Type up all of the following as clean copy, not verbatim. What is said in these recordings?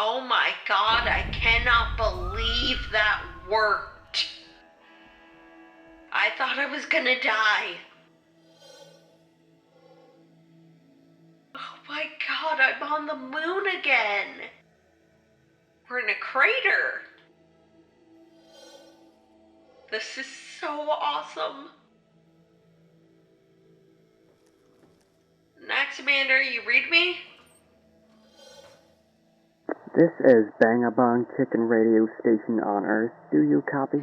Oh my god, I cannot believe that worked. I thought I was gonna die. Oh my god, I'm on the moon again. We're in a crater. This is so awesome. Naxamander, you read me? This is Bangabong Chicken Radio Station on Earth. Do you copy?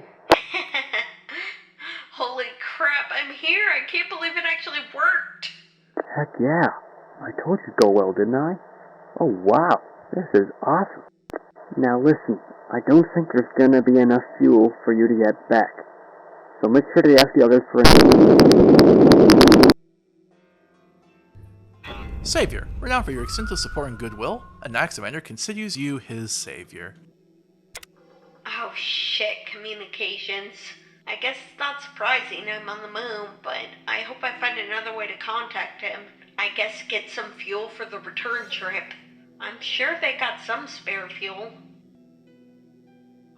Holy crap, I'm here. I can't believe it actually worked. Heck yeah. I told you it'd go well, didn't I? Oh wow, this is awesome. Now listen, I don't think there's gonna be enough fuel for you to get back. So make sure to ask the others for Savior, renowned for your extensive support and goodwill, Anaximander considers you his savior. Oh shit, communications. I guess it's not surprising I'm on the moon, but I hope I find another way to contact him. I guess get some fuel for the return trip. I'm sure they got some spare fuel.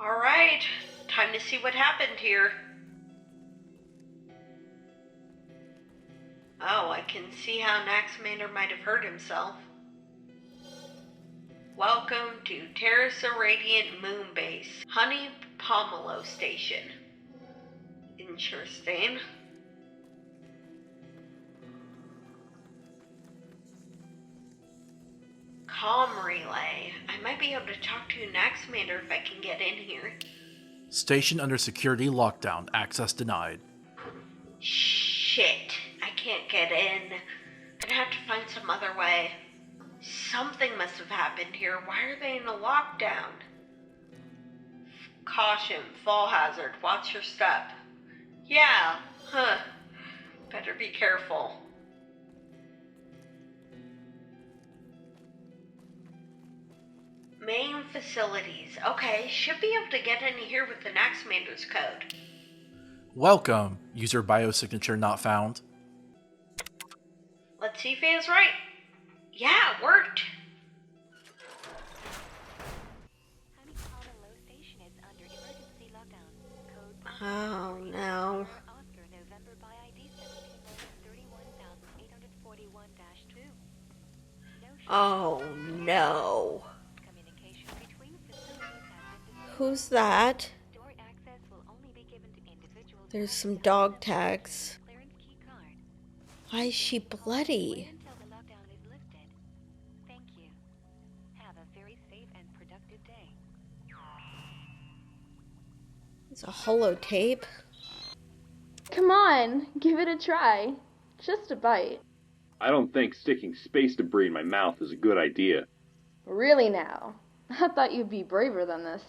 Alright, time to see what happened here. Oh, I can see how Naxamander might have hurt himself. Welcome to Terrasa Radiant Moon Base, Honey Pomelo Station. Interesting. Comm relay. I might be able to talk to Naxamander if I can get in here. Station under security lockdown. Access denied. Shit. I can't get in. Gonna have to find some other way. Something must have happened here. Why are they in a lockdown? Caution. Fall hazard. Watch your step. Yeah. Huh. Better be careful. Main facilities. Okay, should be able to get in here with the Naxamander's code. Welcome. User biosignature not found. Let's see if he is right. Yeah, it worked. Oh no. Oh no. Who's that? There's some dog tags. Why is she bloody? It's a holotape. Come on, give it a try. Just a bite. I don't think sticking space debris in my mouth is a good idea. Really now? I thought you'd be braver than this.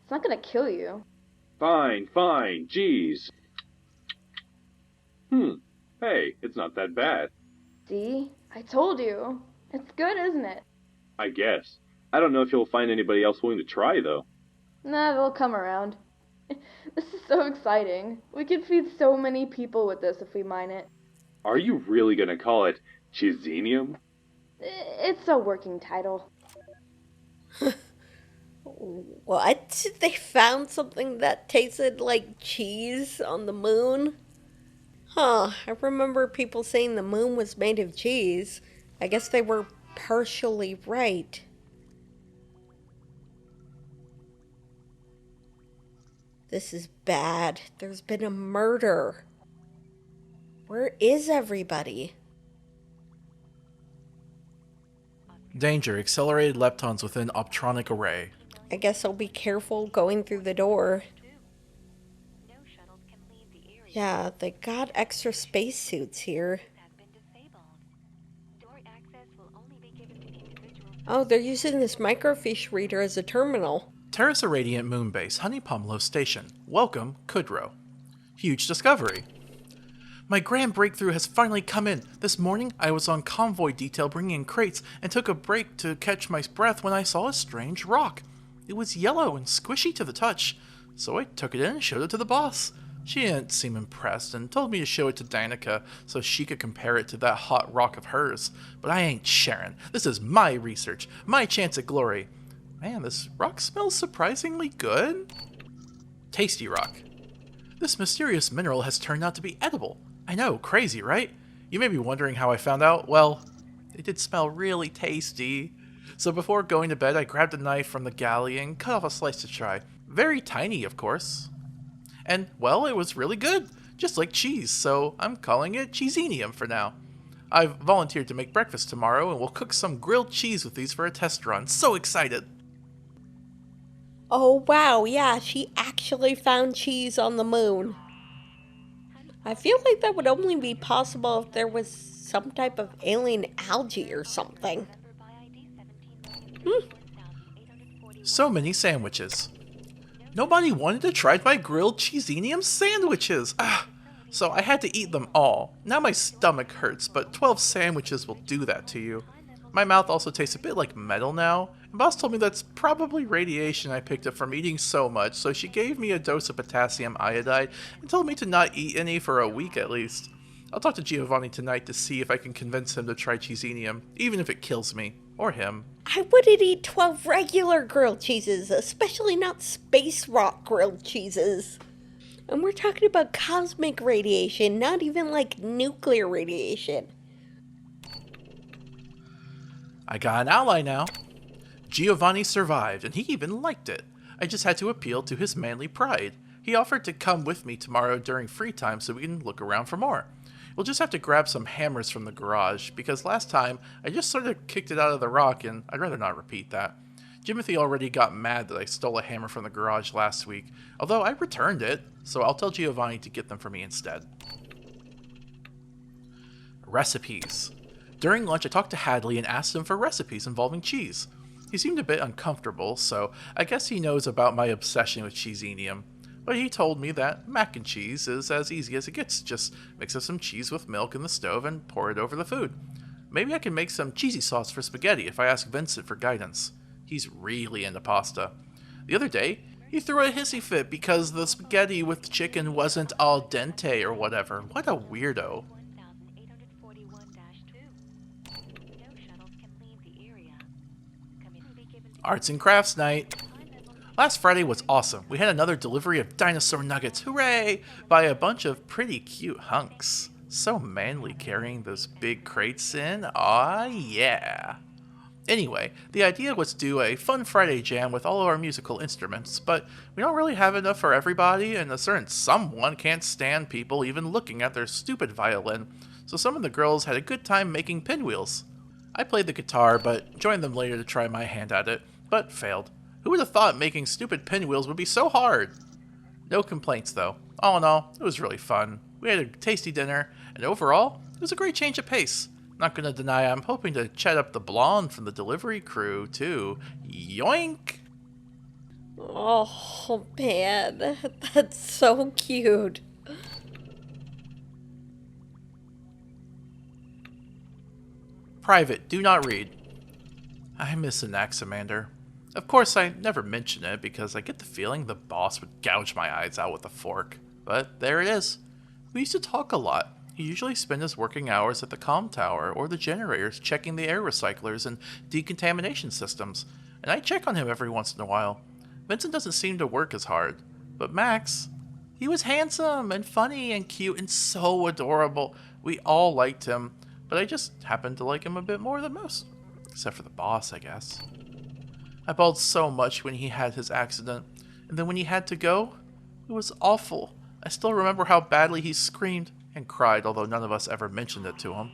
It's not gonna kill you. Fine, jeez. Hey, it's not that bad. See? I told you. It's good, isn't it? I guess. I don't know if you'll find anybody else willing to try, though. Nah, they'll come around. This is so exciting. We could feed so many people with this if we mine it. Are you really gonna call it Chizenium? It's a working title. What? They found something that tasted like cheese on the moon? Huh, I remember people saying the moon was made of cheese. I guess they were partially right. This is bad. There's been a murder. Where is everybody? Danger. Accelerated leptons within optronic array. I guess I'll be careful going through the door. Yeah, they got extra spacesuits here. Oh, they're using this microfiche reader as a terminal. Terrasa Radiant Moon Base, Honey Pomelo Station. Welcome, Kudrow. Huge discovery. My grand breakthrough has finally come in. This morning, I was on convoy detail bringing in crates and took a break to catch my breath when I saw a strange rock. It was yellow and squishy to the touch, so I took it in and showed it to the boss. She didn't seem impressed and told me to show it to Danica so she could compare it to that hot rock of hers. But I ain't sharing. This is my research, my chance at glory. Man, this rock smells surprisingly good. Tasty rock. This mysterious mineral has turned out to be edible. I know, crazy, right? You may be wondering how I found out. Well, it did smell really tasty. So before going to bed, I grabbed a knife from the galley and cut off a slice to try. Very tiny, of course. And, well, it was really good. Just like cheese, so I'm calling it Cheesenium for now. I've volunteered to make breakfast tomorrow, and we'll cook some grilled cheese with these for a test run. So excited! Oh wow, yeah, she actually found cheese on the moon. I feel like that would only be possible if there was some type of alien algae or something. So many sandwiches. Nobody wanted to try my grilled Cheesenium sandwiches! So I had to eat them all. Now my stomach hurts, but 12 sandwiches will do that to you. My mouth also tastes a bit like metal now, and Boss told me that's probably radiation I picked up from eating so much, so she gave me a dose of potassium iodide and told me to not eat any for a week at least. I'll talk to Giovanni tonight to see if I can convince him to try Cheesenium, even if it kills me. Or him. I wouldn't eat 12 regular grilled cheeses, especially not space rock grilled cheeses. And we're talking about cosmic radiation, not even like nuclear radiation. I got an ally now. Giovanni survived, and he even liked it. I just had to appeal to his manly pride. He offered to come with me tomorrow during free time so we can look around for more. We'll just have to grab some hammers from the garage, because last time I just sort of kicked it out of the rock, and I'd rather not repeat that. Jimothy already got mad that I stole a hammer from the garage last week, although I returned it, so I'll tell Giovanni to get them for me instead. Recipes. During lunch, I talked to Hadley and asked him for recipes involving cheese. He seemed a bit uncomfortable, so I guess he knows about my obsession with Cheesenium. But he told me that mac and cheese is as easy as it gets. Just mix up some cheese with milk in the stove and pour it over the food. Maybe I can make some cheesy sauce for spaghetti if I ask Vincent for guidance. He's really into pasta. The other day, he threw a hissy fit because the spaghetti with chicken wasn't al dente or whatever. What a weirdo. Arts and crafts night. Last Friday was awesome. We had another delivery of dinosaur nuggets, hooray, by a bunch of pretty cute hunks. So manly carrying those big crates in, aw yeah. Anyway, the idea was to do a fun Friday jam with all of our musical instruments, but we don't really have enough for everybody, and a certain someone can't stand people even looking at their stupid violin, so some of the girls had a good time making pinwheels. I played the guitar, but joined them later to try my hand at it, but failed. Who would have thought making stupid pinwheels would be so hard? No complaints though. All in all, it was really fun. We had a tasty dinner, and overall, it was a great change of pace. Not gonna deny I'm hoping to chat up the blonde from the delivery crew, too. Yoink! Oh man, that's so cute. Private, do not read. I miss Anaximander. Of course, I never mention it because I get the feeling the boss would gouge my eyes out with a fork. But there it is. We used to talk a lot. He usually spent his working hours at the comm tower or the generators checking the air recyclers and decontamination systems, and I check on him every once in a while. Vincent doesn't seem to work as hard, but Max, he was handsome and funny and cute and so adorable. We all liked him, but I just happened to like him a bit more than most. Except for the boss, I guess. I bawled so much when he had his accident, and then when he had to go, it was awful. I still remember how badly he screamed and cried, although none of us ever mentioned it to him.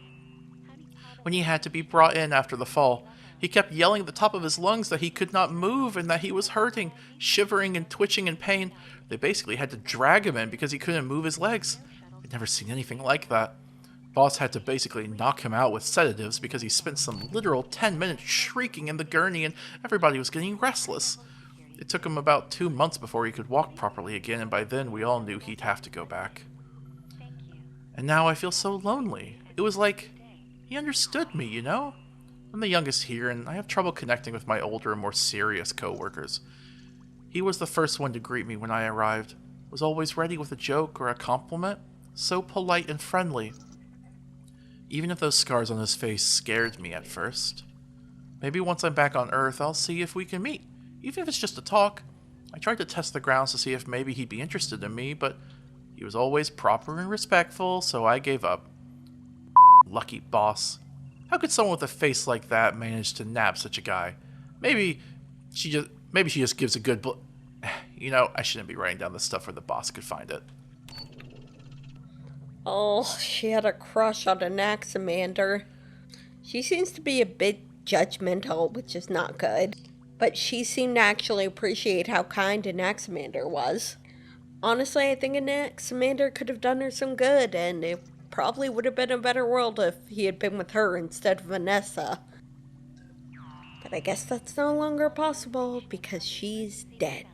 When he had to be brought in after the fall, he kept yelling at the top of his lungs that he could not move and that he was hurting, shivering and twitching in pain. They basically had to drag him in because he couldn't move his legs. I'd never seen anything like that. Boss had to basically knock him out with sedatives because he spent some literal 10 minutes shrieking in the gurney and everybody was getting restless. It took him about 2 months before he could walk properly again, and by then we all knew he'd have to go back. And now I feel so lonely. It was like he understood me, you know? I'm the youngest here, and I have trouble connecting with my older, more serious co-workers. He was the first one to greet me when I arrived, was always ready with a joke or a compliment, so polite and friendly. Even if those scars on his face scared me at first. Maybe once I'm back on Earth, I'll see if we can meet. even if it's just a talk. I tried to test the grounds to see if maybe he'd be interested in me, but he was always proper and respectful, so I gave up. Lucky boss. How could someone with a face like that manage to nab such a guy? Maybe she just gives a good You know, I shouldn't be writing down this stuff where the boss could find it. Oh, she had a crush on Anaximander. She seems to be a bit judgmental, which is not good. But she seemed to actually appreciate how kind Anaximander was. Honestly, I think Anaximander could have done her some good, and it probably would have been a better world if he had been with her instead of Vanessa. But I guess that's no longer possible because she's dead.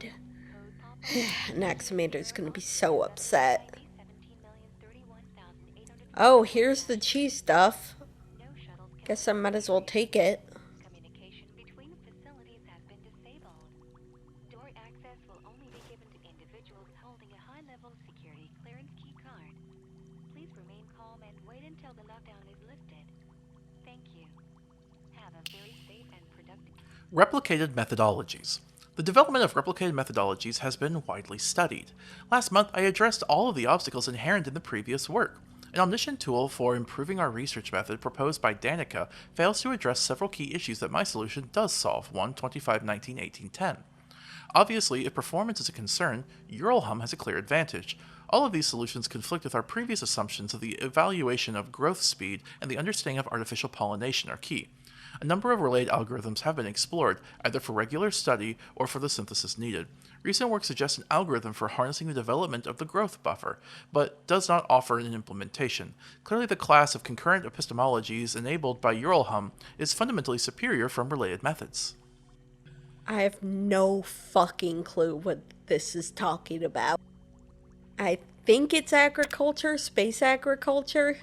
Anaximander's gonna be so upset. Oh, here's the cheese stuff. Guess I might as well take it. Communication between facilities has been disabled. Door access will only be given to individuals holding a high-level security clearance key card. Please remain calm and wait until the lockdown is lifted. Thank you. Have a very safe and productive... Replicated methodologies. The development of replicated methodologies has been widely studied. Last month, I addressed all of the obstacles inherent in the previous work. An omniscient tool for improving our research method proposed by Danica fails to address several key issues that my solution does solve. 1, 25, 19, 18, 10. Obviously, if performance is a concern, Uralhum has a clear advantage. All of these solutions conflict with our previous assumptions of the evaluation of growth speed and the understanding of artificial pollination are key. A number of related algorithms have been explored, either for regular study or for the synthesis needed. Recent work suggests an algorithm for harnessing the development of the growth buffer, but does not offer an implementation. Clearly, the class of concurrent epistemologies enabled by Uralhum is fundamentally superior from related methods. I have no fucking clue what this is talking about. I think it's agriculture, space agriculture.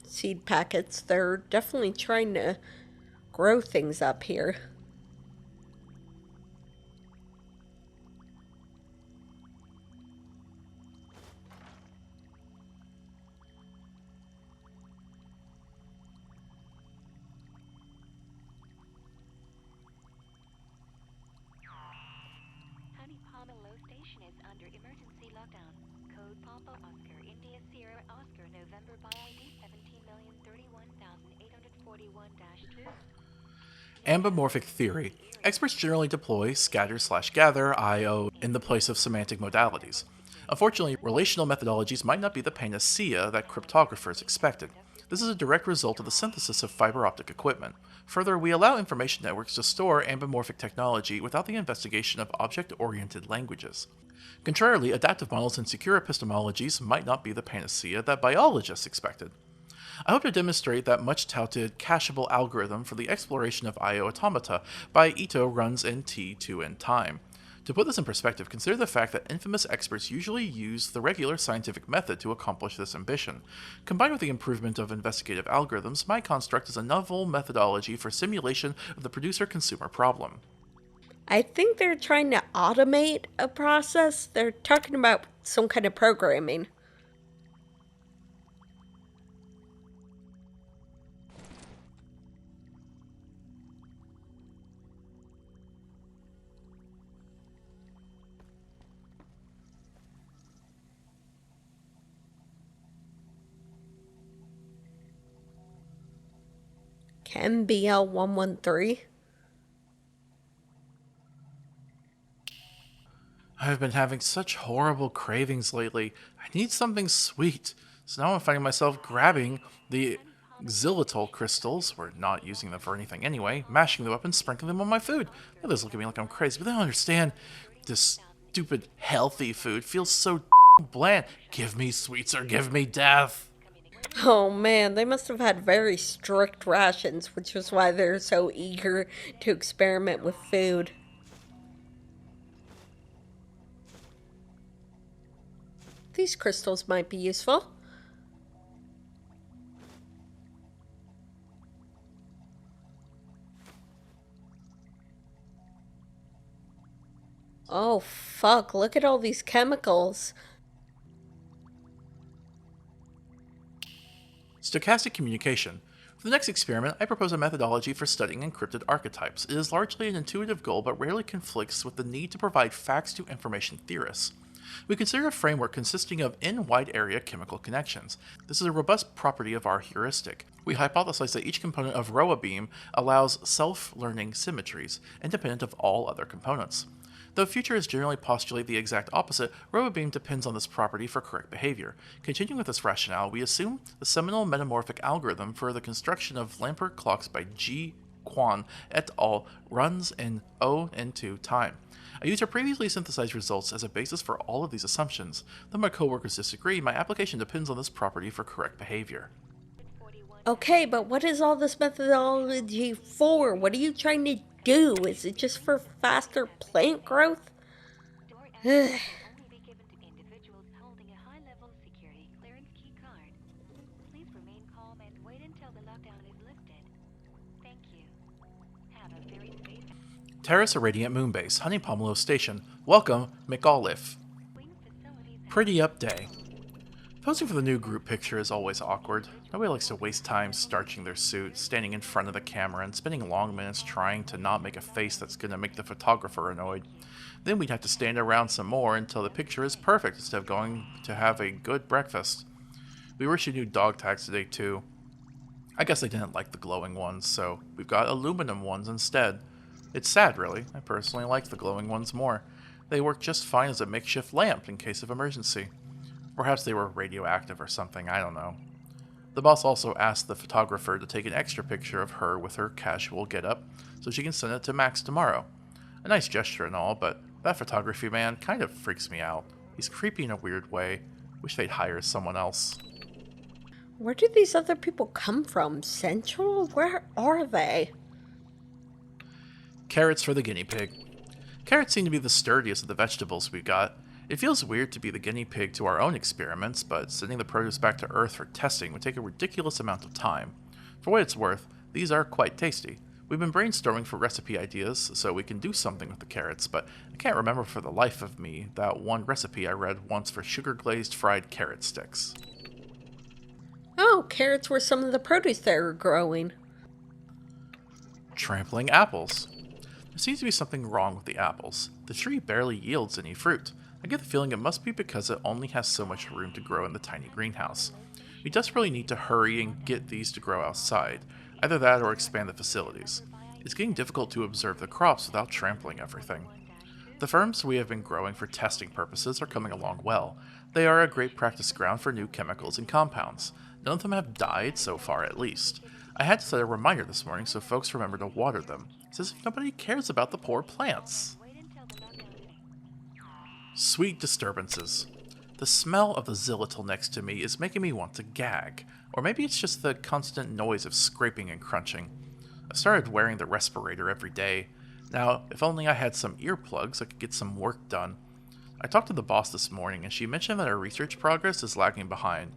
Seed packets. They're definitely trying to grow things up here. Honey Palmer Low Station is under emergency lockdown. Code Papa Oscar India Sierra Oscar November by ID 17,031,841-2. Ambimorphic theory. Experts generally deploy scatter/gather I/O in the place of semantic modalities. Unfortunately, relational methodologies might not be the panacea that cryptographers expected. This is a direct result of the synthesis of fiber optic equipment. Further, we allow information networks to store ambimorphic technology without the investigation of object-oriented languages. Contrarily, adaptive models and secure epistemologies might not be the panacea that biologists expected. I hope to demonstrate that much-touted cacheable algorithm for the exploration of I/O automata by Ito runs in T2 in time. To put this in perspective, consider the fact that infamous experts usually use the regular scientific method to accomplish this ambition. Combined with the improvement of investigative algorithms, my construct is a novel methodology for simulation of the producer-consumer problem. I think they're trying to automate a process. They're talking about some kind of programming. MBL113. I've been having such horrible cravings lately. I need something sweet. So now I'm finding myself grabbing the xylitol crystals, we're not using them for anything anyway, mashing them up and sprinkling them on my food. Others look at me like I'm crazy, but they don't understand. This stupid healthy food feels so bland. Give me sweets or give me death. Oh man, they must have had very strict rations, which is why they're so eager to experiment with food. These crystals might be useful. Oh fuck, look at all these chemicals. Stochastic communication. For the next experiment, I propose a methodology for studying encrypted archetypes. It is largely an intuitive goal, but rarely conflicts with the need to provide facts to information theorists. We consider a framework consisting of n-wide area chemical connections. This is a robust property of our heuristic. We hypothesize that each component of Roa beam allows self-learning symmetries, independent of all other components. Though futurists generally postulate the exact opposite, Roa beam depends on this property for correct behavior. Continuing with this rationale, we assume the seminal metamorphic algorithm for the construction of Lampert clocks by G. Quan et al. Runs in O(n)2 time. I used our previously synthesized results as a basis for all of these assumptions. Though my coworkers disagree, my application depends on this property for correct behavior. Okay, but what is all this methodology for? What are you trying to do? Is it just for faster plant growth? Door access will only be given to individuals holding a high-level security clearance key card. Please remain calm and wait until the lockdown is lifted. Thank you. Have a very safe Terrace Irradiant Moonbase, Honey Pomelo Station. Welcome, MacLeod. wing facilities. Pretty up day. Posing for the new group picture is always awkward. Nobody likes to waste time starching their suit, standing in front of the camera, and spending long minutes trying to not make a face that's gonna make the photographer annoyed. Then we'd have to stand around some more until the picture is perfect instead of going to have a good breakfast. We were issued new dog tags today too. I guess they didn't like the glowing ones, so we've got aluminum ones instead. It's sad, really. I personally like the glowing ones more. They work just fine as a makeshift lamp in case of emergency. Perhaps they were radioactive or something, I don't know. The boss also asked the photographer to take an extra picture of her with her casual getup, so she can send it to Max tomorrow. A nice gesture and all, but that photography man kind of freaks me out. He's creepy in a weird way. Wish they'd hire someone else. Where do these other people come from? Central? Where are they? Carrots for the guinea pig. Carrots seem to be the sturdiest of the vegetables we got. It feels weird to be the guinea pig to our own experiments, but sending the produce back to Earth for testing would take a ridiculous amount of time. For what it's worth, these are quite tasty. We've been brainstorming for recipe ideas so we can do something with the carrots, but I can't remember for the life of me that one recipe I read once for sugar-glazed fried carrot sticks. Oh, carrots were some of the produce they were growing. Trampling apples. There seems to be something wrong with the apples. The tree barely yields any fruit. I get the feeling it must be because it only has so much room to grow in the tiny greenhouse. We desperately need to hurry and get these to grow outside. Either that or expand the facilities. It's getting difficult to observe the crops without trampling everything. The firms we have been growing for testing purposes are coming along well. They are a great practice ground for new chemicals and compounds. None of them have died so far, at least. I had to set a reminder this morning so folks remember to water them. It's as if nobody cares about the poor plants. Wait until the lockdown is. Sweet disturbances. The smell of the xylitol next to me is making me want to gag. Or maybe it's just the constant noise of scraping and crunching. I started wearing the respirator every day. Now, if only I had some earplugs, I could get some work done. I talked to the boss this morning and she mentioned that our research progress is lagging behind.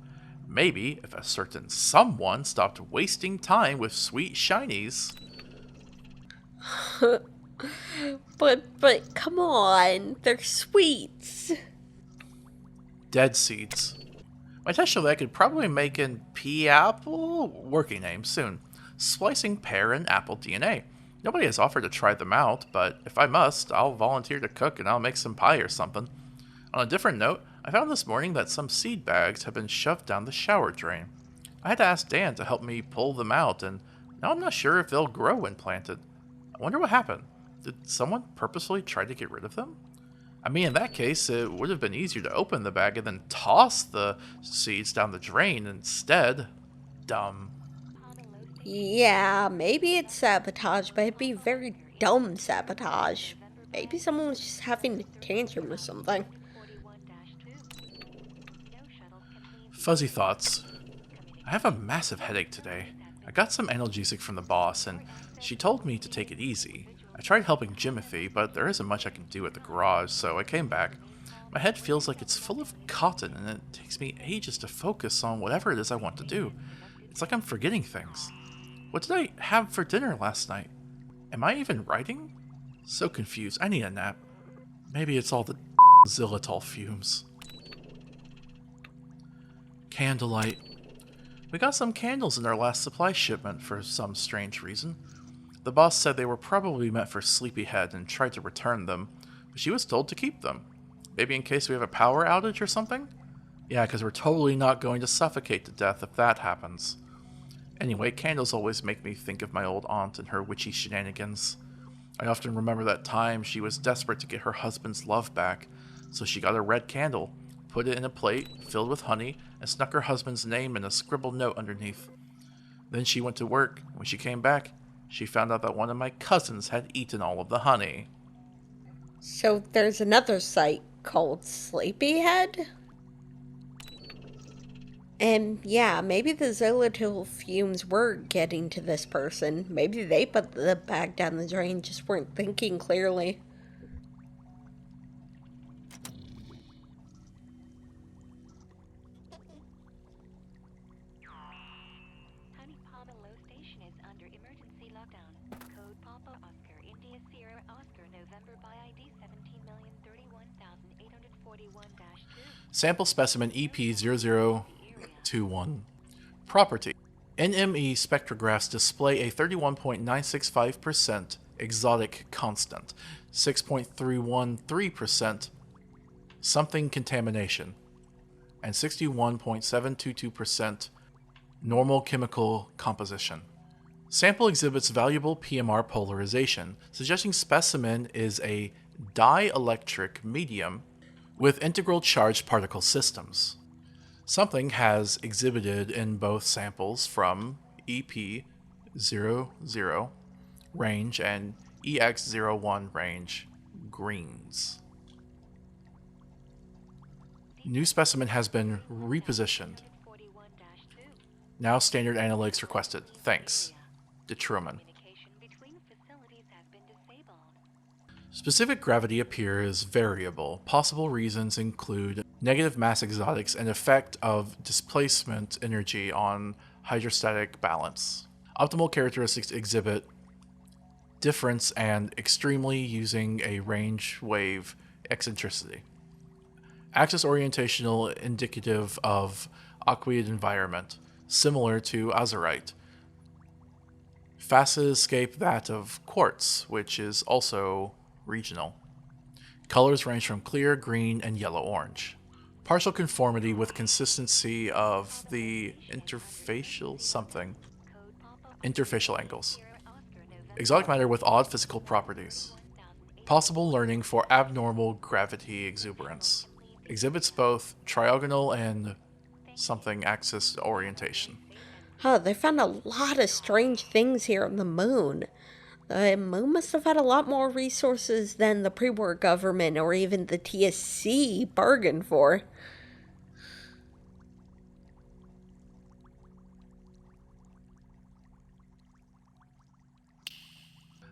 Maybe if a certain someone stopped wasting time with sweet shinies. But come on, they're sweets. Dead seeds. My test showed that I could probably make an pea apple working name soon. Splicing pear and apple DNA. Nobody has offered to try them out, but if I must, I'll volunteer to cook and I'll make some pie or something. On a different note, I found this morning that some seed bags have been shoved down the shower drain. I had to ask Dan to help me pull them out, and now I'm not sure if they'll grow when planted. I wonder what happened. Did someone purposefully try to get rid of them? I mean, in that case, it would have been easier to open the bag and then toss the seeds down the drain instead. Dumb. Yeah, maybe it's sabotage, but it'd be very dumb sabotage. Maybe someone was just having a tantrum or something. 41-2. No shuttles contain Fuzzy thoughts. I have a massive headache today. I got some analgesic from the boss, and she told me to take it easy. I tried helping Jimothy, but there isn't much I can do at the garage, so I came back. My head feels like it's full of cotton, and it takes me ages to focus on whatever it is I want to do. It's like I'm forgetting things. What did I have for dinner last night? Am I even writing? So confused. I need a nap. Maybe it's all the xylitol fumes. Candlelight. We got some candles in our last supply shipment for some strange reason. The boss said they were probably meant for Sleepyhead and tried to return them, but she was told to keep them. Maybe in case we have a power outage or something? Yeah, because we're totally not going to suffocate to death if that happens. Anyway, candles always make me think of my old aunt and her witchy shenanigans. I often remember that time she was desperate to get her husband's love back, so she got a red candle, put it in a plate filled with honey, and snuck her husband's name in a scribbled note underneath. Then she went to work, and when she came back, she found out that one of my cousins had eaten all of the honey. So there's another site called Sleepyhead? And yeah, maybe the xylitol fumes were getting to this person. Maybe they put the bag down the drain, just weren't thinking clearly. Honey Pomelo Station is under emergency lockdown. Code Papa Oscar India Sierra Oscar November by ID 17,031,841-2. Sample specimen EP0021. Property. NME spectrographs display a 31.965% exotic constant, 6.313% something contamination, and 61.722% normal chemical composition. Sample exhibits valuable PMR polarization, suggesting specimen is a dielectric medium with integral charged particle systems. Something has exhibited in both samples from EP00 range and EX01 range greens. New specimen has been repositioned. 41-2. Now standard analytics requested. Thanks. Detruman. Communication between facilities has been disabled. Specific gravity appears variable. Possible reasons include negative mass exotics and effect of displacement energy on hydrostatic balance. Optimal characteristics exhibit difference and extremely using a range wave eccentricity. Axis orientational indicative of aqueous environment, similar to azurite. Facet escape that of quartz, which is also regional. Colors range from clear, green, and yellow-orange. Partial conformity with consistency of the interfacial something. Interfacial angles. Exotic matter with odd physical properties. Possible learning for abnormal gravity exuberance. Exhibits both trigonal and something axis orientation. Huh, they found a lot of strange things here on the moon. The moon must have had a lot more resources than the pre-war government or even the TSC bargained for.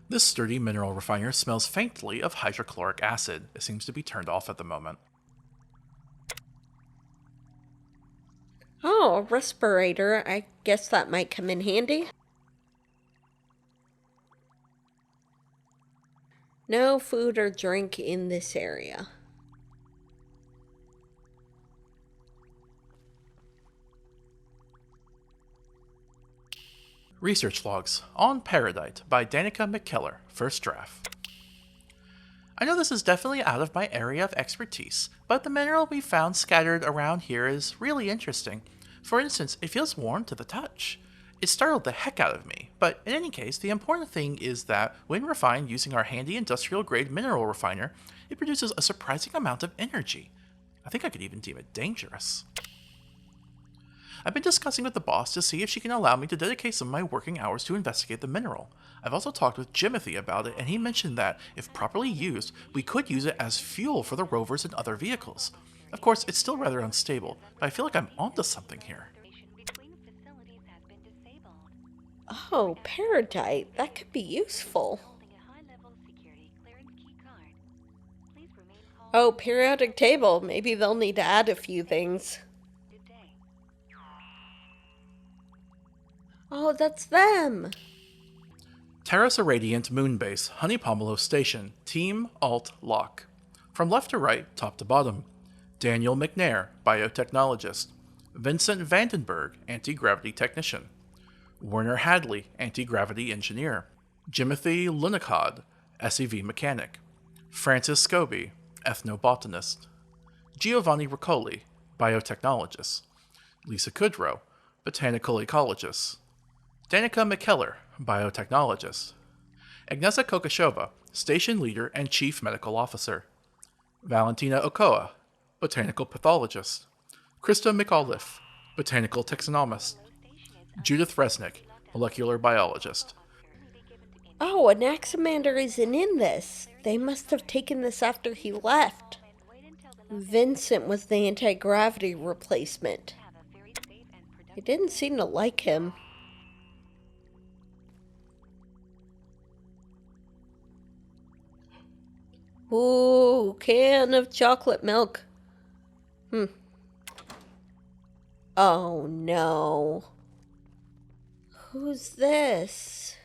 This sturdy mineral refiner smells faintly of hydrochloric acid. It seems to be turned off at the moment. Oh, a respirator. I guess that might come in handy. No food or drink in this area. Research logs on Paradite by Danica McKellar, first draft. I know this is definitely out of my area of expertise, but the mineral we found scattered around here is really interesting. For instance, it feels warm to the touch. It startled the heck out of me, but in any case, the important thing is that when refined using our handy industrial-grade mineral refiner, it produces a surprising amount of energy. I think I could even deem it dangerous. I've been discussing with the boss to see if she can allow me to dedicate some of my working hours to investigate the mineral. I've also talked with Jimothy about it, and he mentioned that, if properly used, we could use it as fuel for the rovers and other vehicles. Of course, it's still rather unstable, but I feel like I'm onto something here. Between facilities has been disabled. Oh, Paradite. That could be useful. Holding a high-level security clearance key card. Please remain calm. Oh, periodic table. Maybe they'll need to add a few things. Good day. Oh, that's them. Terrace Irradiant Moonbase, Honey Pomelo Station, Team Alt Lock. From left to right, top to bottom. Daniel McNair, biotechnologist. Vincent Vandenberg, anti-gravity technician. Werner Hadley, anti-gravity engineer. Jimothy Lunicod, SEV mechanic. Francis Scobie, ethnobotanist. Giovanni Riccoli, biotechnologist. Lisa Kudrow, botanical ecologist. Danica McKellar, biotechnologist. Agnesa Kokashova, station leader and chief medical officer. Valentina Okoa, botanical pathologist. Krista McAuliffe, botanical taxonomist. Judith Resnick, molecular biologist. Oh, Anaximander isn't in this. They must have taken this after he left. Vincent was the anti-gravity replacement. They didn't seem to like him. Ooh, can of chocolate milk. Oh no. Who's this?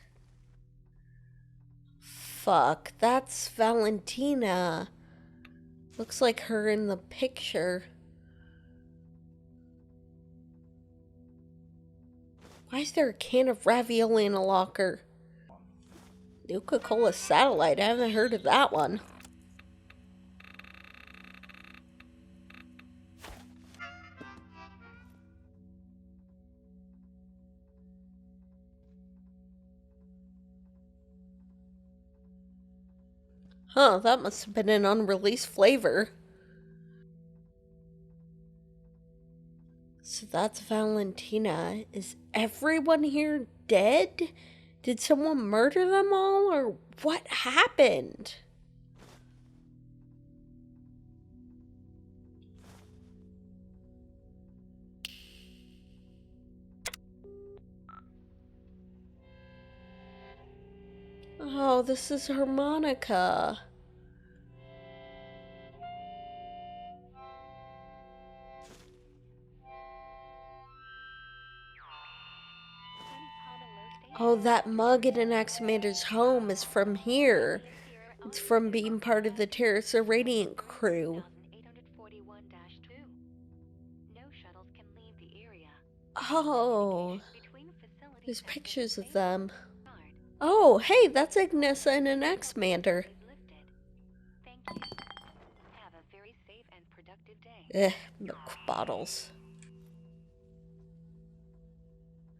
Fuck, that's Valentina. Looks like her in the picture. Why is there a can of ravioli in a locker? Nuka-Cola Satellite, I haven't heard of that one. Huh, that must have been an unreleased flavor. So that's Valentina. Is everyone here dead? Did someone murder them all, or what happened? Oh, this is harmonica. Oh, that mug in Anaximander's home is from here. It's from being part of the Terrace Radiant crew. Oh, there's pictures of them. Oh, hey, that's Agnesa and Anaximander. Milk bottles.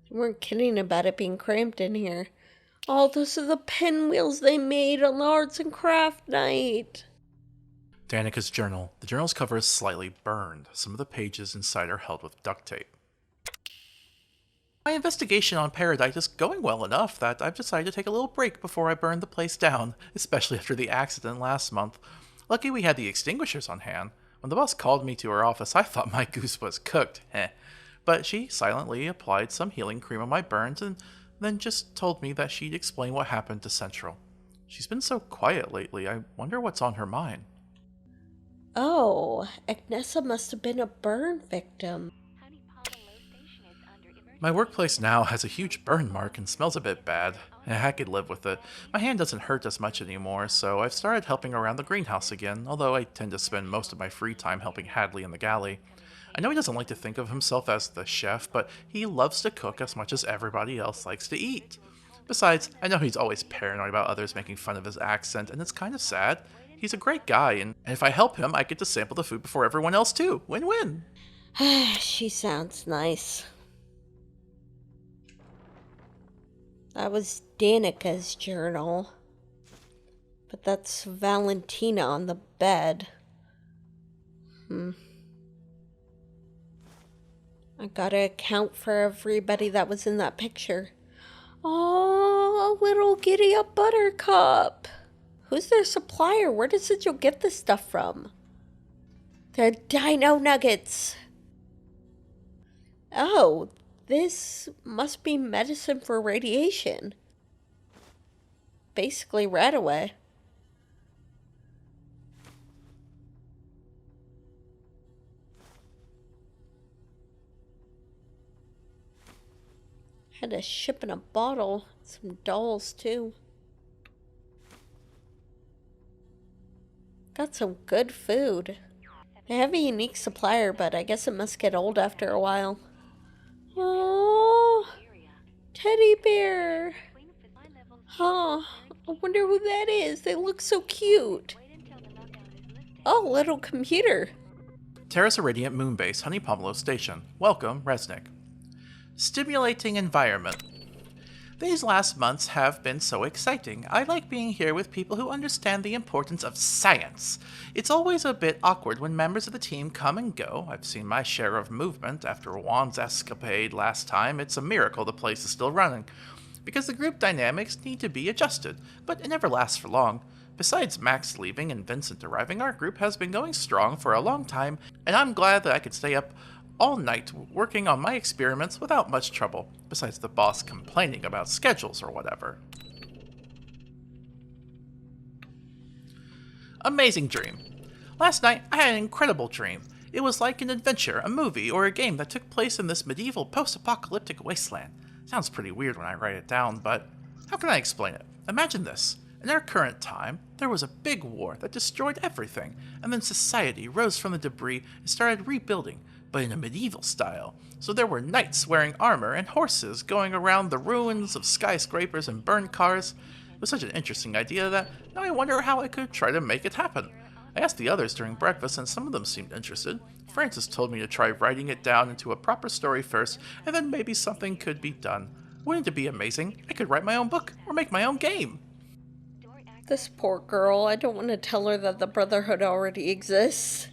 You weren't kidding about it being cramped in here. Oh, those are the pinwheels they made on the arts and craft night. Danica's journal. The journal's cover is slightly burned. Some of the pages inside are held with duct tape. My investigation on Paradise is going well enough that I've decided to take a little break before I burn the place down, especially after the accident last month. Lucky we had the extinguishers on hand. When the boss called me to her office, I thought my goose was cooked. But she silently applied some healing cream on my burns and then just told me that she'd explain what happened to Central. She's been so quiet lately, I wonder what's on her mind. Oh, Agnesa must have been a burn victim. My workplace now has a huge burn mark and smells a bit bad. I could live with it. My hand doesn't hurt as much anymore, so I've started helping around the greenhouse again, although I tend to spend most of my free time helping Hadley in the galley. I know he doesn't like to think of himself as the chef, but he loves to cook as much as everybody else likes to eat. Besides, I know he's always paranoid about others making fun of his accent, and it's kind of sad. He's a great guy, and if I help him, I get to sample the food before everyone else too. Win-win! She sounds nice. That was Danica's journal. But that's Valentina on the bed. I gotta account for everybody that was in that picture. Oh, little giddy up Buttercup. Who's their supplier? Where does Sigil get this stuff from? They're dino nuggets. Oh, this must be medicine for radiation. Basically right away. Had a ship in a bottle. Some dolls too. Got some good food. They have a unique supplier, but I guess it must get old after a while. Oh, teddy bear. Huh, I wonder who that is. They look so cute. Oh, little computer. Terrace Irradiant Moonbase, Honey Pomelo Station. Welcome, Resnick. Stimulating environment. These last months have been so exciting. I like being here with people who understand the importance of science. It's always a bit awkward when members of the team come and go. I've seen my share of movement. After Juan's escapade last time, it's a miracle the place is still running. Because the group dynamics need to be adjusted, but it never lasts for long. Besides Max leaving and Vincent arriving, our group has been going strong for a long time, and I'm glad that I could stay up all night working on my experiments without much trouble, besides the boss complaining about schedules or whatever. Amazing dream. Last night, I had an incredible dream. It was like an adventure, a movie, or a game that took place in this medieval post-apocalyptic wasteland. Sounds pretty weird when I write it down, but how can I explain it? Imagine this. In our current time, there was a big war that destroyed everything, and then society rose from the debris and started rebuilding, but in a medieval style. So there were knights wearing armor and horses going around the ruins of skyscrapers and burned cars. It was such an interesting idea that now I wonder how I could try to make it happen. I asked the others during breakfast, and some of them seemed interested. Francis told me to try writing it down into a proper story first, and then maybe something could be done. Wouldn't it be amazing? I could write my own book, or make my own game. This poor girl, I don't want to tell her that the Brotherhood already exists.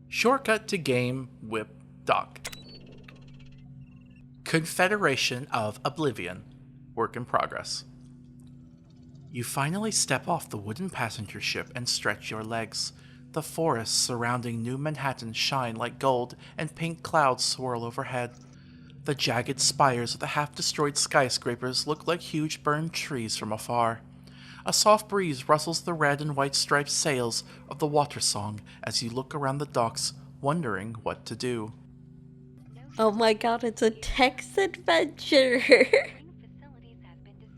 Shortcut to game whip doc. Confederation of Oblivion. Work in progress. You finally step off the wooden passenger ship and stretch your legs. The forests surrounding New Manhattan shine like gold, and pink clouds swirl overhead. The jagged spires of the half-destroyed skyscrapers look like huge burned trees from afar. A soft breeze rustles the red and white striped sails of the Water Song as you look around the docks, wondering what to do. Oh my god, it's a text adventure.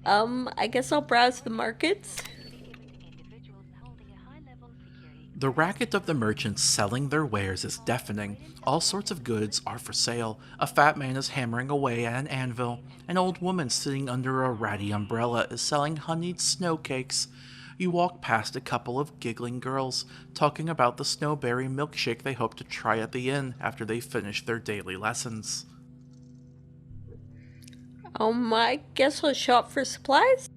I guess I'll browse the markets. The racket of the merchants selling their wares is deafening. All sorts of goods are for sale. A fat man is hammering away at an anvil. An old woman sitting under a ratty umbrella is selling honeyed snow cakes. You walk past a couple of giggling girls, talking about the snowberry milkshake they hope to try at the inn after they finish their daily lessons. I guess I'll shop for supplies.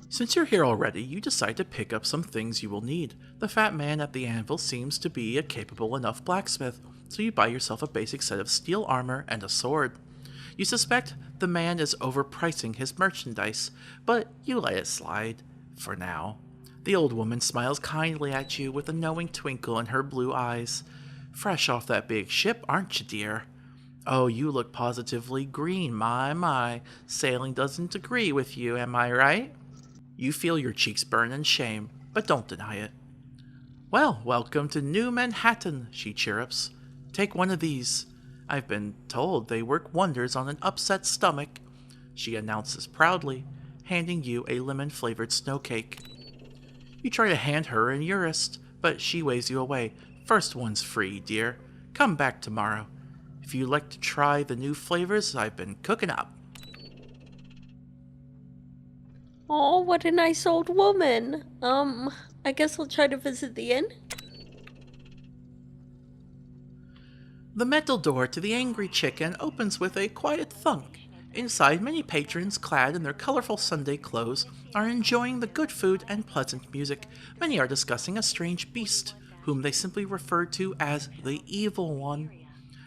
Since you're here already, you decide to pick up some things you will need. The fat man at the anvil seems to be a capable enough blacksmith, so you buy yourself a basic set of steel armor and a sword. You suspect the man is overpricing his merchandise, but you let it slide, for now. The old woman smiles kindly at you with a knowing twinkle in her blue eyes. Fresh off that big ship, aren't you, dear? Oh, you look positively green, my. Sailing doesn't agree with you, am I right? You feel your cheeks burn in shame, but don't deny it. Well, welcome to New Manhattan, she chirrups. Take one of these. I've been told they work wonders on an upset stomach, she announces proudly, handing you a lemon-flavored snow cake. You try to hand her an Eurist, but she waves you away. First one's free, dear. Come back tomorrow. If you'd like to try the new flavors I've been cooking up. Oh, what a nice old woman. I guess I'll try to visit the inn. The metal door to the Angry Chicken opens with a quiet thunk. Inside, many patrons, clad in their colorful Sunday clothes, are enjoying the good food and pleasant music. Many are discussing a strange beast, whom they simply refer to as the Evil One.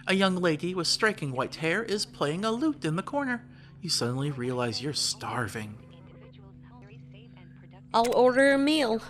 A young lady with striking white hair is playing a lute in the corner. You suddenly realize you're starving. I'll order a meal.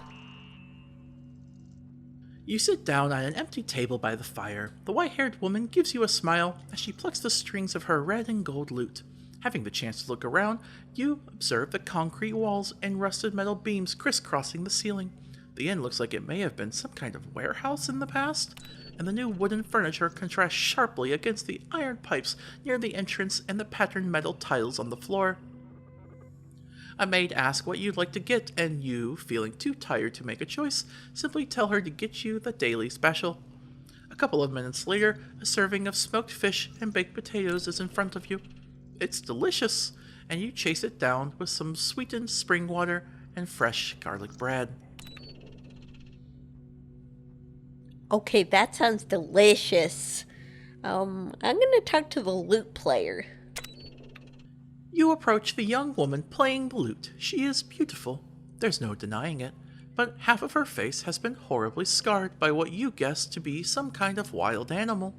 You sit down at an empty table by the fire. The white-haired woman gives you a smile as she plucks the strings of her red and gold lute. Having the chance to look around, you observe the concrete walls and rusted metal beams crisscrossing the ceiling. The inn looks like it may have been some kind of warehouse in the past, and the new wooden furniture contrasts sharply against the iron pipes near the entrance and the patterned metal tiles on the floor. A maid asks what you'd like to get, and you, feeling too tired to make a choice, simply tell her to get you the daily special. A couple of minutes later, a serving of smoked fish and baked potatoes is in front of you. It's delicious, and you chase it down with some sweetened spring water and fresh garlic bread. Okay, that sounds delicious. I'm gonna talk to the lute player. You approach the young woman playing the lute. She is beautiful, there's no denying it, but half of her face has been horribly scarred by what you guess to be some kind of wild animal.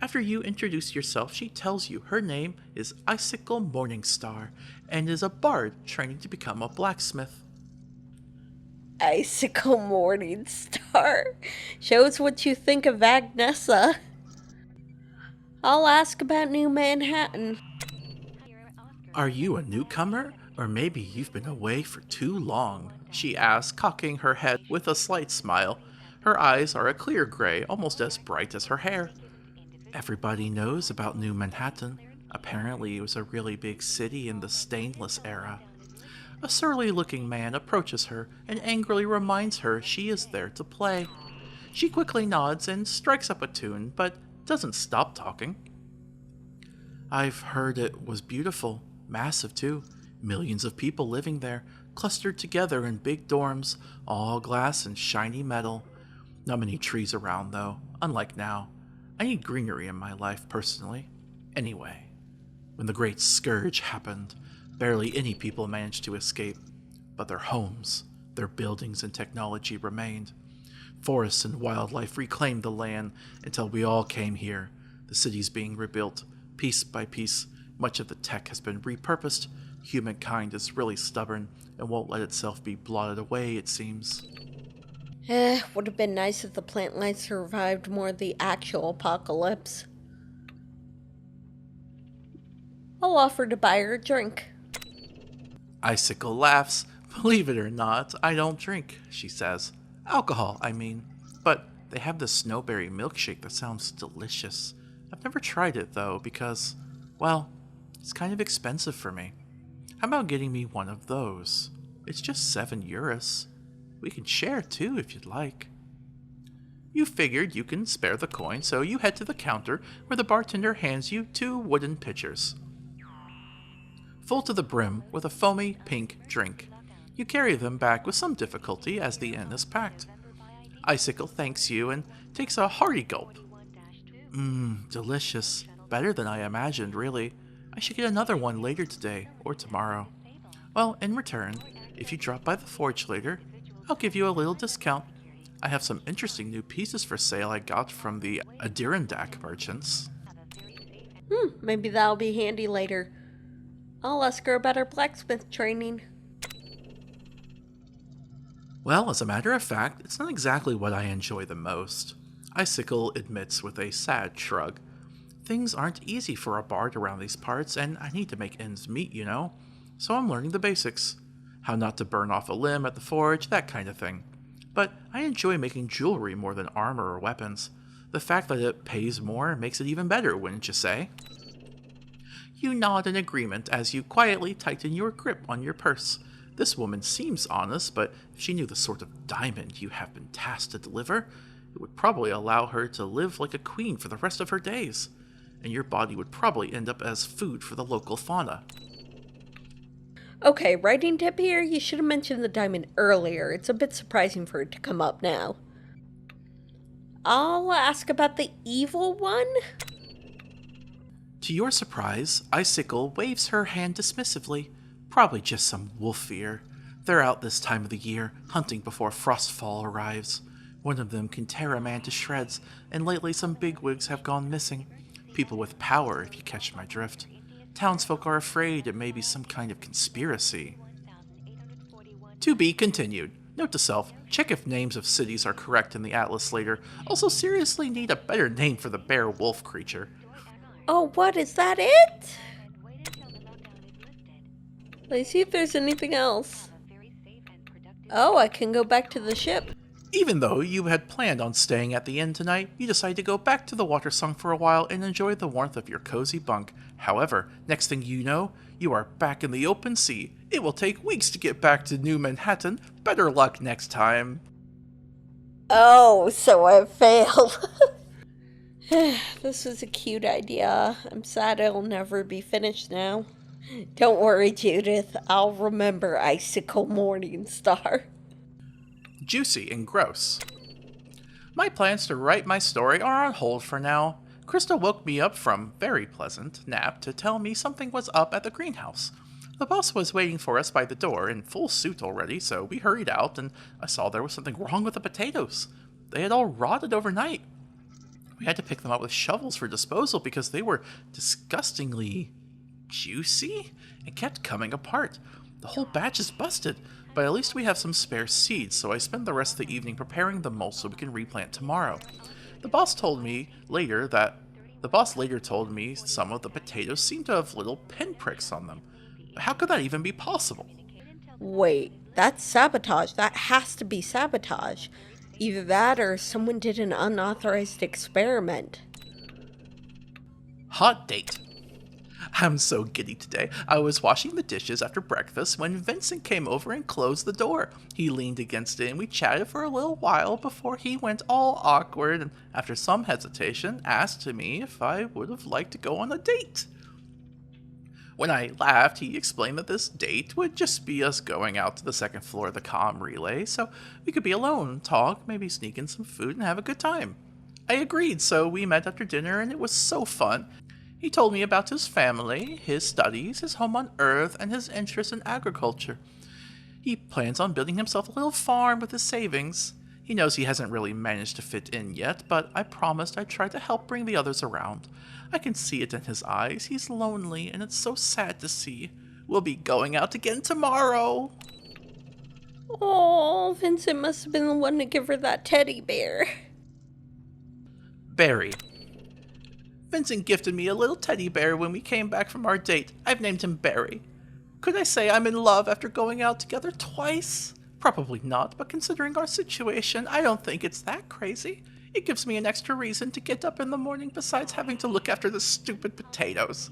After you introduce yourself, she tells you her name is Icicle Morningstar and is a bard training to become a blacksmith. Icicle Morningstar. Shows what you think of Agnesa. I'll ask about New Manhattan. Are you a newcomer? Or maybe you've been away for too long? She asks, cocking her head with a slight smile. Her eyes are a clear gray, almost as bright as her hair. Everybody knows about New Manhattan. Apparently it was a really big city in the stainless era. A surly-looking man approaches her and angrily reminds her she is there to play. She quickly nods and strikes up a tune, but doesn't stop talking. I've heard it was beautiful, massive too. Millions of people living there, clustered together in big dorms, all glass and shiny metal. Not many trees around though, unlike now. I need greenery in my life personally. Anyway, when the Great Scourge happened, barely any people managed to escape, but their homes, their buildings and technology remained. Forests and wildlife reclaimed the land until we all came here, the city's being rebuilt. Piece by piece, much of the tech has been repurposed. Humankind is really stubborn and won't let itself be blotted away, it seems. Would have been nice if the plant life survived more of the actual apocalypse. I'll offer to buy her a drink. Icicle laughs. Believe it or not, I don't drink, she says. Alcohol, I mean. But they have this snowberry milkshake that sounds delicious. I've never tried it, though, because, well, it's kind of expensive for me. How about getting me one of those? It's just €7. We can share, too, if you'd like. You figured you can spare the coin, so you head to the counter where the bartender hands you 2 wooden pitchers, full to the brim with a foamy pink drink. You carry them back with some difficulty as the inn is packed. Icicle thanks you and takes a hearty gulp. Delicious. Better than I imagined, really. I should get another one later today or tomorrow. Well, in return, if you drop by the forge later, I'll give you a little discount. I have some interesting new pieces for sale I got from the Adirondack merchants. Maybe that'll be handy later. I'll ask her about her blacksmith training. Well, as a matter of fact, it's not exactly what I enjoy the most. Icicle admits with a sad shrug. Things aren't easy for a bard around these parts, and I need to make ends meet, you know? So I'm learning the basics. How not to burn off a limb at the forge, that kind of thing. But I enjoy making jewelry more than armor or weapons. The fact that it pays more makes it even better, wouldn't you say? You nod in agreement as you quietly tighten your grip on your purse. This woman seems honest, but if she knew the sort of diamond you have been tasked to deliver, it would probably allow her to live like a queen for the rest of her days, and your body would probably end up as food for the local fauna. Okay, writing tip here, you should have mentioned the diamond earlier. It's a bit surprising for it to come up now. I'll ask about the evil one. To your surprise, Icicle waves her hand dismissively. Probably just some wolf fear. They're out this time of the year, hunting before frostfall arrives. One of them can tear a man to shreds, and lately some bigwigs have gone missing. People with power, if you catch my drift. Townsfolk are afraid it may be some kind of conspiracy. To be continued. Note to self, check if names of cities are correct in the atlas later. Also seriously need a better name for the bear wolf creature. Oh, what, is that it? Let's see if there's anything else. Oh, I can go back to the ship. Even though you had planned on staying at the inn tonight, you decide to go back to the Watersong for a while and enjoy the warmth of your cozy bunk. However, next thing you know, you are back in the open sea. It will take weeks to get back to New Manhattan. Better luck next time. Oh, so I failed. This was a cute idea. I'm sad it'll never be finished now. Don't worry, Judith. I'll remember Icicle Morningstar. Juicy and gross. My plans to write my story are on hold for now. Krista woke me up from very pleasant nap to tell me something was up at the greenhouse. The boss was waiting for us by the door in full suit already, so we hurried out and I saw there was something wrong with the potatoes. They had all rotted overnight. We had to pick them up with shovels for disposal because they were disgustingly juicy and kept coming apart. The whole batch is busted, but at least we have some spare seeds, so I spent the rest of the evening preparing the mulch so we can replant tomorrow. The boss later told me some of the potatoes seemed to have little pinpricks on them. How could that even be possible? Wait, that's sabotage. That has to be sabotage. Either that or someone did an unauthorized experiment. Hot date. I'm so giddy today. I was washing the dishes after breakfast when Vincent came over and closed the door. He leaned against it and we chatted for a little while before he went all awkward and, after some hesitation, asked me if I would have liked to go on a date. When I laughed, he explained that this date would just be us going out to the second floor of the comm relay so we could be alone, talk, maybe sneak in some food and have a good time. I agreed, so we met after dinner and it was so fun. He told me about his family, his studies, his home on Earth, and his interest in agriculture. He plans on building himself a little farm with his savings. He knows he hasn't really managed to fit in yet, but I promised I'd try to help bring the others around. I can see it in his eyes. He's lonely, and it's so sad to see. We'll be going out again tomorrow. Oh, Vincent must have been the one to give her that teddy bear. Barry. Vincent gifted me a little teddy bear when we came back from our date. I've named him Barry. Could I say I'm in love after going out together twice? Probably not, but considering our situation, I don't think it's that crazy. It gives me an extra reason to get up in the morning besides having to look after the stupid potatoes.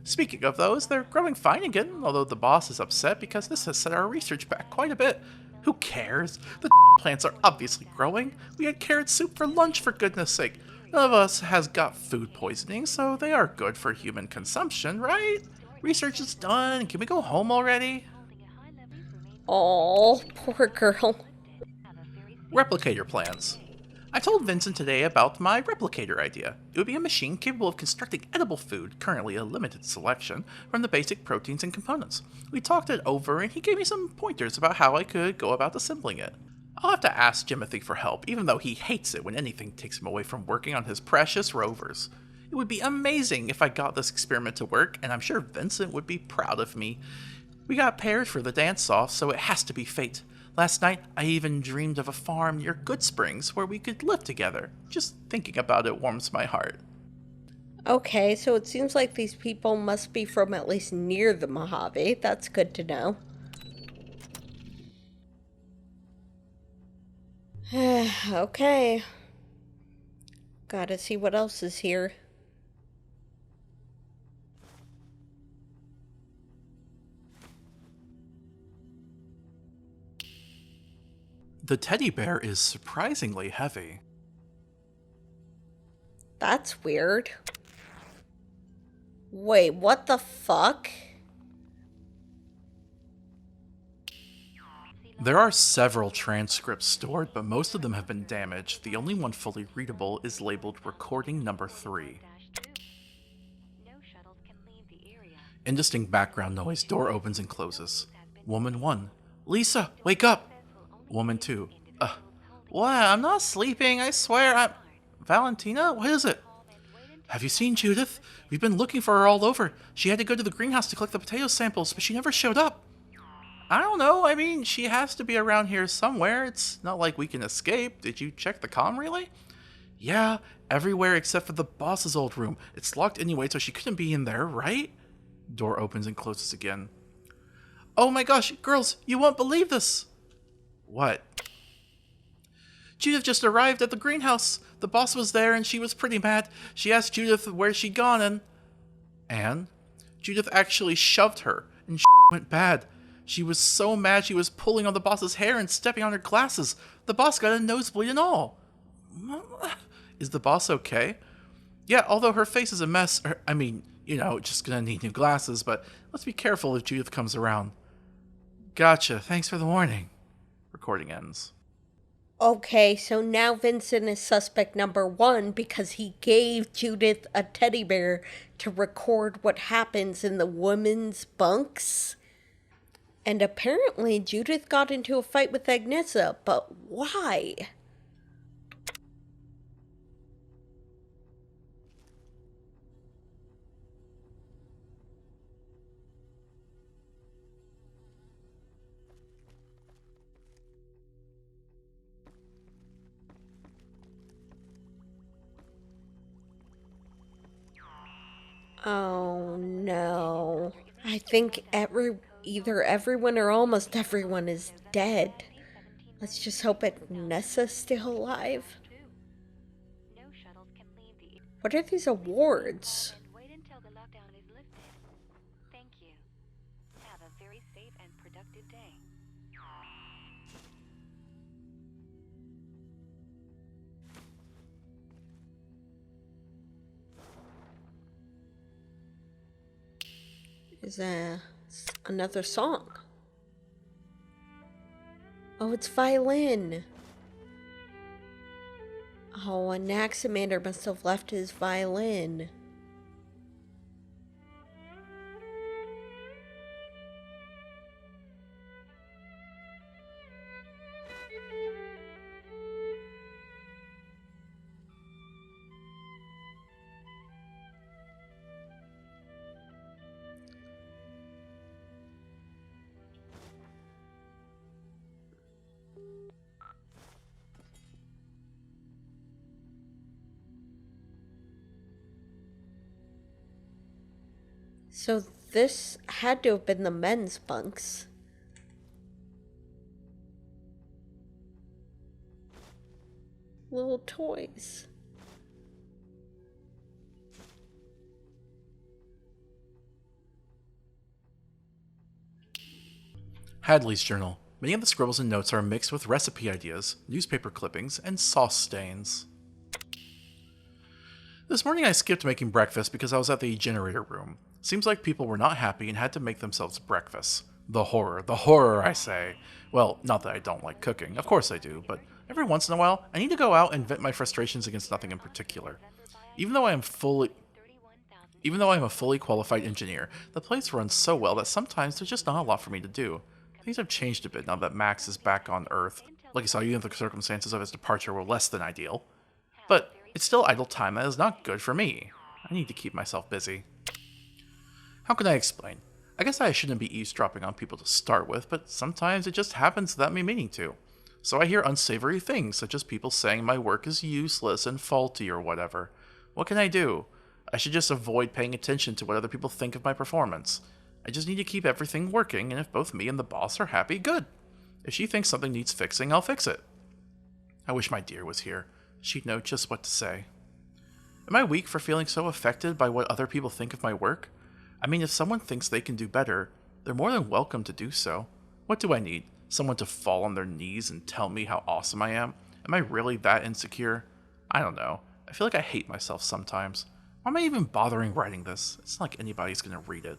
Speaking of those, they're growing fine again, although the boss is upset because this has set our research back quite a bit. Who cares? The plants are obviously growing. We had carrot soup for lunch, for goodness sake. None of us has got food poisoning, so they are good for human consumption, right? Research is done. Can we go home already? Oh, poor girl. Replicator plans. I told Vincent today about my replicator idea. It would be a machine capable of constructing edible food, currently a limited selection, from the basic proteins and components. We talked it over and he gave me some pointers about how I could go about assembling it. I'll have to ask Jimothy for help, even though he hates it when anything takes him away from working on his precious rovers. It would be amazing if I got this experiment to work, and I'm sure Vincent would be proud of me. We got paired for the dance-off, so it has to be fate. Last night, I even dreamed of a farm near Good Springs where we could live together. Just thinking about it warms my heart. Okay, so it seems like these people must be from at least near the Mojave. That's good to know. Okay. Gotta see what else is here. The teddy bear is surprisingly heavy. That's weird. Wait, what the fuck? There are several transcripts stored, but most of them have been damaged. The only one fully readable is labeled Recording Number 3. Indistinct background noise. Door opens and closes. Woman 1. Lisa, wake up! Woman 2. What? I'm not sleeping, I swear. Valentina? What is it? Have you seen Judith? We've been looking for her all over. She had to go to the greenhouse to collect the potato samples, but she never showed up. I don't know. I mean, she has to be around here somewhere. It's not like we can escape. Did you check the comm relay? Yeah, everywhere except for the boss's old room. It's locked anyway, so she couldn't be in there, right? Door opens and closes again. Oh my gosh, girls, you won't believe this. What? Judith just arrived at the greenhouse. The boss was there and she was pretty mad. She asked Judith where she'd gone and Judith actually shoved her and went bad. She was so mad she was pulling on the boss's hair and stepping on her glasses. The boss got a nosebleed and all. Is the boss okay? Yeah, although her face is a mess, just gonna need new glasses, but let's be careful if Judith comes around. Gotcha, thanks for the warning. Recording ends. Okay, so now Vincent is suspect number 1 because he gave Judith a teddy bear to record what happens in the women's bunks. And apparently Judith got into a fight with Agnesa, but why? Oh no. I think either everyone or almost everyone is dead. Let's just hope Agnessa's still alive. No shuttles can leave the What are these awards? wait until the lockdown is lifted. Thank you. Have a very safe and productive day. Is another song? Oh, it's violin. Oh, Anaximander must have left his violin. So this had to have been the men's bunks. Little toys. Hadley's journal. Many of the scribbles and notes are mixed with recipe ideas, newspaper clippings, and sauce stains. This morning I skipped making breakfast because I was at the generator room. Seems like people were not happy and had to make themselves breakfast. The horror, I say. Well, not that I don't like cooking, of course I do, but every once in a while, I need to go out and vent my frustrations against nothing in particular. Even though I am a fully qualified engineer, the place runs so well that sometimes there's just not a lot for me to do. Things have changed a bit now that Max is back on Earth. Like you saw, even if the circumstances of his departure were less than ideal. But it's still idle time that is not good for me. I need to keep myself busy. How can I explain? I guess I shouldn't be eavesdropping on people to start with, but sometimes it just happens without me meaning to. So I hear unsavory things, such as people saying my work is useless and faulty or whatever. What can I do? I should just avoid paying attention to what other people think of my performance. I just need to keep everything working, and if both me and the boss are happy, good. If she thinks something needs fixing, I'll fix it. I wish my dear was here. She'd know just what to say. Am I weak for feeling so affected by what other people think of my work? I mean, if someone thinks they can do better, they're more than welcome to do so. What do I need? Someone to fall on their knees and tell me how awesome I am? Am I really that insecure? I don't know. I feel like I hate myself sometimes. Why am I even bothering writing this? It's not like anybody's gonna read it.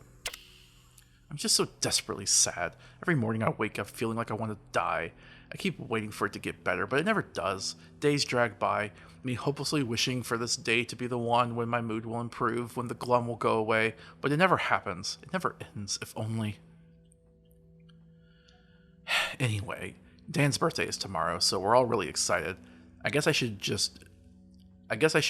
I'm just so desperately sad. Every morning I wake up feeling like I want to die. I keep waiting for it to get better, but it never does. Days drag by, me hopelessly wishing for this day to be the one when my mood will improve, when the glum will go away, but it never happens. It never ends, if only. Anyway, Dan's birthday is tomorrow, so we're all really excited. I guess I should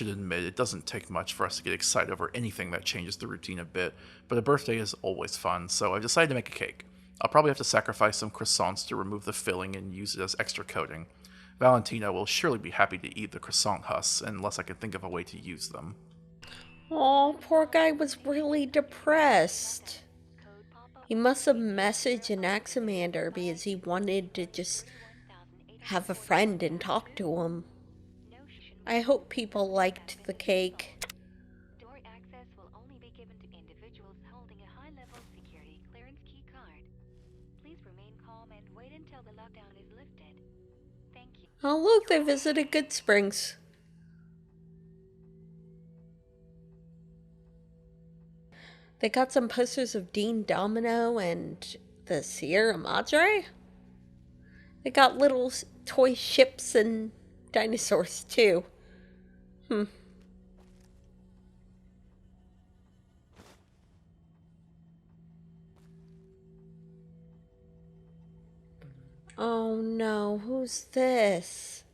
admit it doesn't take much for us to get excited over anything that changes the routine a bit, but a birthday is always fun, so I've decided to make a cake. I'll probably have to sacrifice some croissants to remove the filling and use it as extra coating. Valentina will surely be happy to eat the croissant husks, unless I can think of a way to use them. Oh, poor guy was really depressed. He must have messaged Anaximander because he wanted to just have a friend and talk to him. I hope people liked the cake. Door access will only be given to individuals holding a high-level security clearance key card. Please lockdown is lifted. Thank you. Oh, look, they visited Good Springs. They got some posters of Dean Domino and the Sierra Madre. They got little toy ships and dinosaurs, too. Oh no, who's this?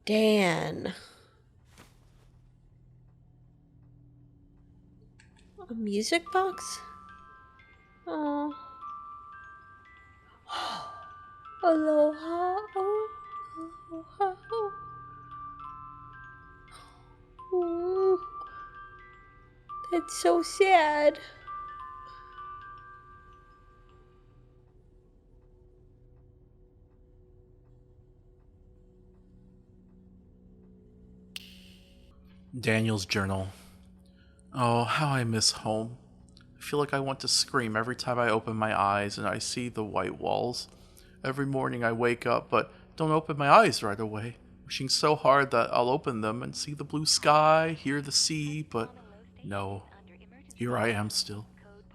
Dan. A music box? Oh. Aloha. Oh. Aloha. Oh. That's so sad. Daniel's journal. Oh, how I miss home. I feel like I want to scream every time I open my eyes and I see the white walls. Every morning I wake up but don't open my eyes right away, wishing so hard that I'll open them and see the blue sky, hear the sea, but no. Here I am still,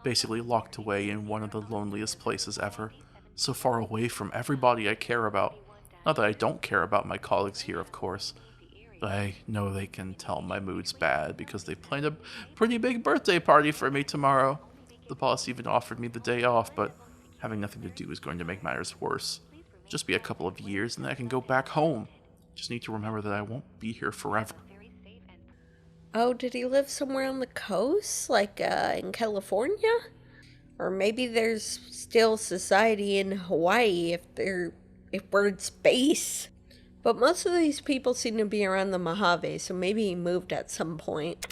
basically locked away in one of the loneliest places ever, so far away from everybody I care about. Not that I don't care about my colleagues here, of course. I know they can tell my mood's bad because they planned a pretty big birthday party for me tomorrow. The boss even offered me the day off, but having nothing to do is going to make matters worse. Just be a couple of years and then I can go back home. Just need to remember that I won't be here forever. Oh, did he live somewhere on the coast? Like, in California? Or maybe there's still society in Hawaii if we're in space. But most of these people seem to be around the Mojave, so maybe he moved at some point.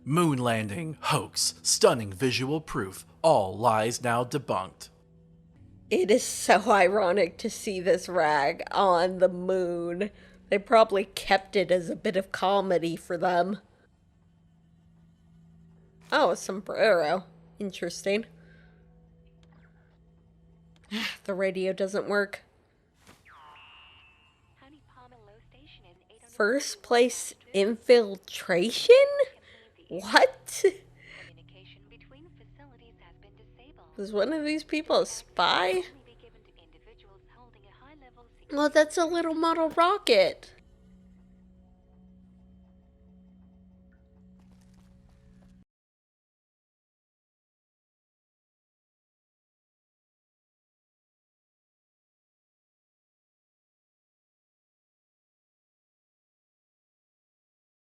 Moon landing, hoax, stunning visual proof, all lies now debunked. It is so ironic to see this rag on the moon. They probably kept it as a bit of comedy for them. Oh, a sombrero. Interesting. The radio doesn't work. First place infiltration? What? Was one of these people a spy? Well, that's a little model rocket.